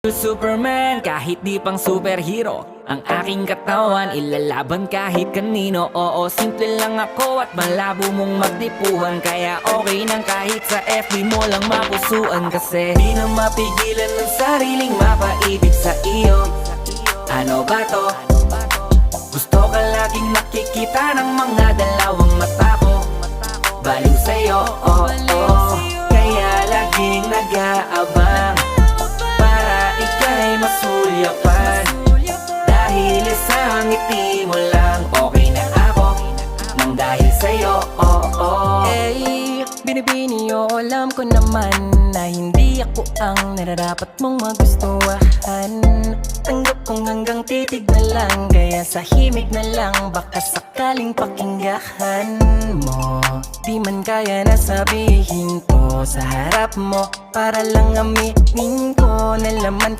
Superman, kahit di pang superhero, ang aking katawan ilalaban kahit kanino. Oo, simple lang ako at malabo mong magdipuhan, kaya okay nang kahit sa FB mo lang mapusuan. Kasi di na mapigilan ng sariling mapaibig sa iyo. Ano ba to? Gusto ka laging nakikita ng mga dalawang mata ko. Baliw sa'yo, oh, oh. Kaya laging nag-aabang para ika'y masulyapan. Dahil isang ngiti mo lang, okay na ako nang dahil sa'yo, oh, oh. Eh, binibini o alam ko naman na hindi ako ang nararapat mong magustuhan. Tanggap kong hanggang titig na lang, kaya sa himig na lang baka sakaling pakinggan mo. Di man kaya na sabihin ko sa harap mo, para lang aminin ko na laman ka